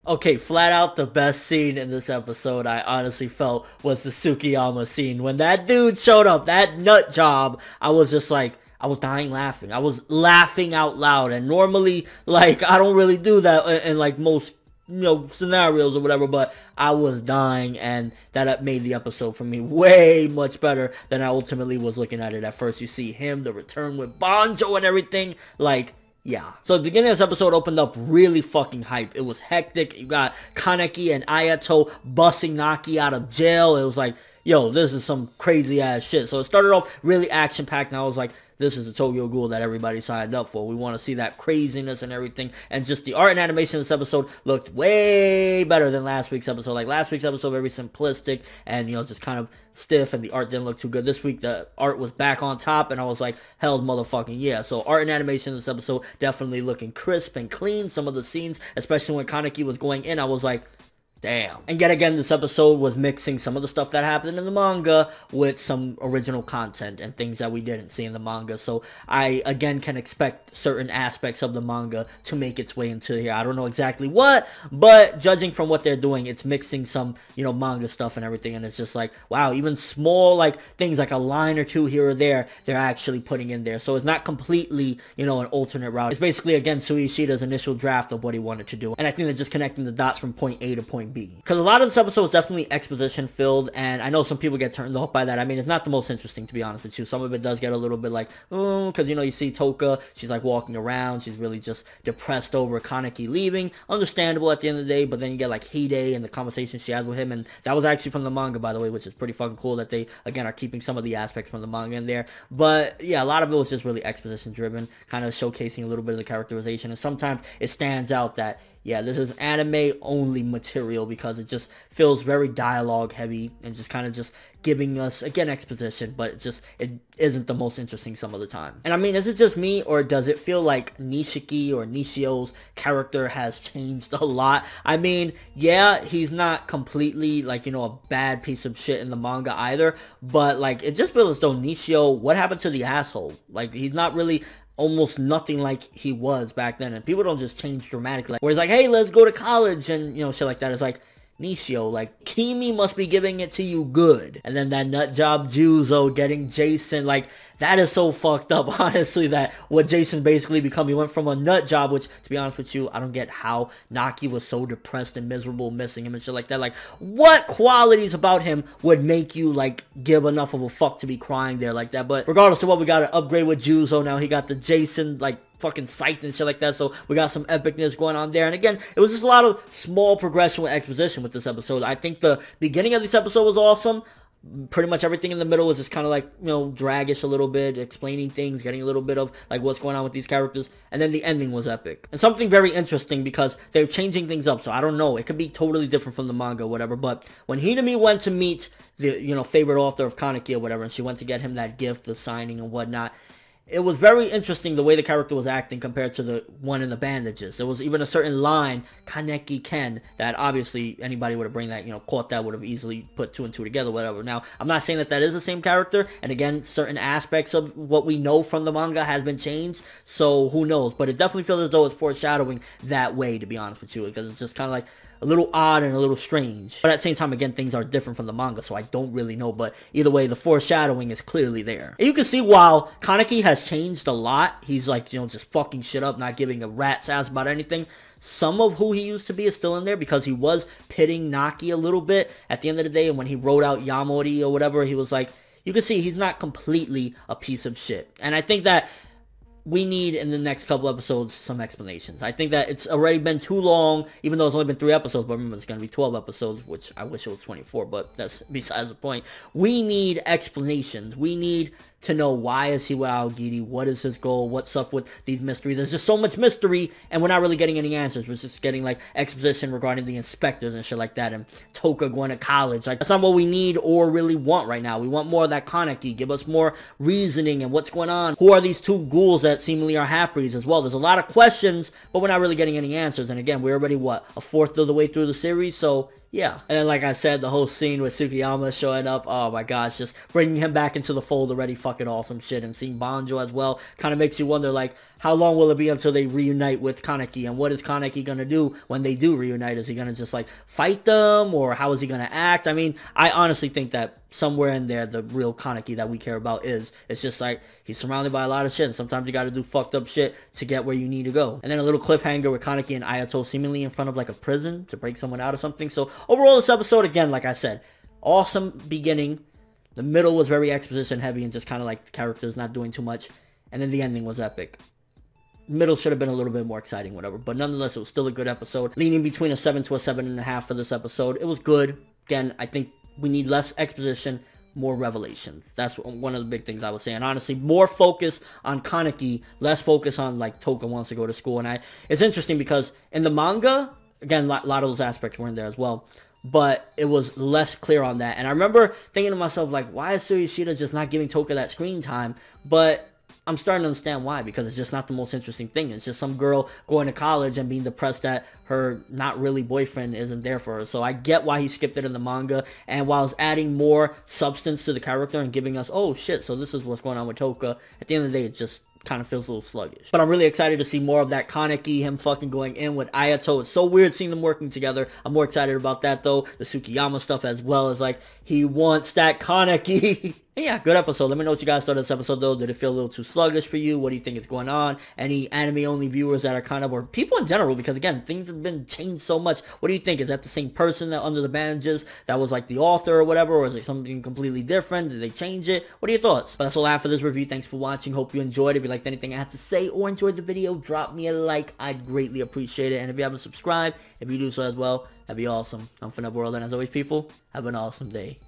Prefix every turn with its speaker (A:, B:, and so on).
A: Okay, flat out the best scene in this episode I honestly felt was the Tsukiyama scene. When that dude showed up, that nut job, I was just like, I was dying laughing. I was laughing out loud. And normally, like, I don't really do that in like most, scenarios or whatever, but I was dying, and that made the episode for me way much better than I ultimately was looking at it at first. You see him, the return with Banjo and everything, like, yeah. So the beginning of this episode opened up really fucking hype. It was hectic. You got Kaneki and Ayato busting Naki out of jail. It was like, yo, this is some crazy ass shit. So it started off really action packed, and I was like, this is the Tokyo Ghoul that everybody signed up for. We want to see that craziness and everything. And just the art and animation of this episode looked way better than last week's episode. Like last week's episode, very simplistic and, just kind of stiff, and the art didn't look too good. This week, the art was back on top, and I was like, hell motherfucking yeah. So art and animation in this episode definitely looking crisp and clean. Some of the scenes, especially when Kaneki was going in, I was like, damn. And yet again, this episode was mixing some of the stuff that happened in the manga with some original content and things that we didn't see in the manga. So I, again, can expect certain aspects of the manga to make its way into here. I don't know exactly what, but judging from what they're doing, it's mixing some, manga stuff and everything. And it's just like, wow, even small, like, things like a line or two here or there, they're actually putting in there. So it's not completely, an alternate route. It's basically, again, Suishida's initial draft of what he wanted to do. And I think they're just connecting the dots from point A to point B. Because a lot of this episode is definitely exposition filled, and I know some people get turned off by that. I mean, it's not the most interesting, to be honest with you. Some of it does get a little bit like, because, you see Toka, she's like walking around, she's really just depressed over Kaneki leaving. Understandable at the end of the day, but then you get like Hide and the conversation she has with him, and that was actually from the manga, by the way, which is pretty fucking cool that they, again, are keeping some of the aspects from the manga in there. But yeah, a lot of it was just really exposition driven, kind of showcasing a little bit of the characterization, and sometimes it stands out that, yeah, this is anime-only material because it just feels very dialogue-heavy and just kind of just giving us, again, exposition, but it isn't the most interesting some of the time. And I mean, is it just me, or does it feel like Nishiki or Nishio's character has changed a lot? I mean, yeah, he's not completely, like, a bad piece of shit in the manga either, but, like, it just feels as though Nishio, what happened to the asshole? Like, he's not really almost nothing like he was back then, and people don't just change dramatically. Like, where he's like, hey, let's go to college, and, shit like that. It's like, Nishio, like, Kimi must be giving it to you good. And then that nut job Juzo getting Jason, like, that is so fucked up, honestly, that what Jason basically become. He went from a nut job, which, to be honest with you, I don't get how Naki was so depressed and miserable missing him and shit like that. Like, what qualities about him would make you, like, give enough of a fuck to be crying there like that? But regardless of what, we got an upgrade with Juzo now. He got the Jason, like, fucking psyched and shit like that, so we got some epicness going on there. And again, it was just a lot of small progression with exposition with this episode. I think the beginning of this episode was awesome. Pretty much everything in the middle was just kind of like, draggish a little bit, explaining things, getting a little bit of, like, what's going on with these characters. And then the ending was epic. And something very interesting, because they're changing things up, so I don't know. It could be totally different from the manga or whatever, but when Hinami went to meet the, favorite author of Kaneki or whatever, and she went to get him that gift, the signing and whatnot, it was very interesting the way the character was acting compared to the one in the bandages. There was even a certain line, Kaneki Ken, that obviously anybody would have bring that, caught that, would have easily put two and two together, whatever. Now, I'm not saying that that is the same character, and again, certain aspects of what we know from the manga has been changed, so who knows. But it definitely feels as though it's foreshadowing that way, to be honest with you, because it's just kind of like a little odd and a little strange. But at the same time, again, things are different from the manga, so I don't really know. But either way, the foreshadowing is clearly there. And you can see while Kaneki has changed a lot, he's like, just fucking shit up, not giving a rat's ass about anything. Some of who he used to be is still in there, because he was pitting Naki a little bit at the end of the day. And when he wrote out Yamori or whatever, he was like, you can see he's not completely a piece of shit. And I think that we need, in the next couple episodes, some explanations. I think that it's already been too long, even though it's only been 3 episodes, but remember, it's going to be 12 episodes, which I wish it was 24, but that's besides the point. We need explanations. We need to know, why is he with Aogiri? What is his goal? What's up with these mysteries? There's just so much mystery, and we're not really getting any answers. We're just getting, like, exposition regarding the inspectors and shit like that, and Toka going to college. Like, that's not what we need or really want right now. We want more of that Kaneki. Give us more reasoning and what's going on. Who are these two ghouls that seemingly are half-breeds as well? There's a lot of questions, but we're not really getting any answers. And again, we're already, what, a fourth of the way through the series? So yeah. And then, like I said, the whole scene with Tsukiyama showing up, oh my gosh, just bringing him back into the fold, already fucking awesome shit. And seeing Banjo as well kind of makes you wonder, like, how long will it be until they reunite with Kaneki? And what is Kaneki going to do when they do reunite? Is he going to just, like, fight them? Or how is he going to act? I mean, I honestly think that somewhere in there, the real Kaneki that we care about is. It's just like, he's surrounded by a lot of shit, and sometimes you gotta do fucked up shit to get where you need to go. And then a little cliffhanger with Kaneki and Ayato seemingly in front of like a prison to break someone out or something. So overall, this episode, again, like I said, awesome beginning. The middle was very exposition heavy and just kind of like the characters not doing too much. And then the ending was epic. Middle should have been a little bit more exciting, whatever. But nonetheless, it was still a good episode. Leaning between a 7 to a 7.5 for this episode. It was good. Again, I think we need less exposition, more revelation. That's one of the big things I was saying. Honestly, more focus on Kaneki, less focus on, like, Toka wants to go to school. And it's interesting because in the manga, again, a lot of those aspects were in there as well, but it was less clear on that. And I remember thinking to myself, like, why is Tsuyoshida just not giving Toka that screen time? But I'm starting to understand why, because it's just not the most interesting thing. It's just some girl going to college and being depressed that her not really boyfriend isn't there for her. So I get why he skipped it in the manga, and while it's adding more substance to the character and giving us, oh shit, so this is what's going on with Toka, at the end of the day, it just kind of feels a little sluggish. But I'm really excited to see more of that Kaneki, him fucking going in with Ayato. It's so weird seeing them working together. I'm more excited about that though. The Tsukiyama stuff as well, as like, he wants that Kaneki. And yeah, good episode. Let me know what you guys thought of this episode though. Did it feel a little too sluggish for you? What do you think is going on? Any anime only viewers that are kind of, or people in general, because again, things have been changed so much. What do you think? Is that the same person that under the bandages that was like the author or whatever? Or is it something completely different? Did they change it? What are your thoughts? But that's all I have for this review. Thanks for watching. Hope you enjoyed. If you liked anything I had to say or enjoyed the video, drop me a like. I'd greatly appreciate it. And if you haven't subscribed, if you do so as well, that'd be awesome. I'm ForneverWorld, and as always, people, have an awesome day.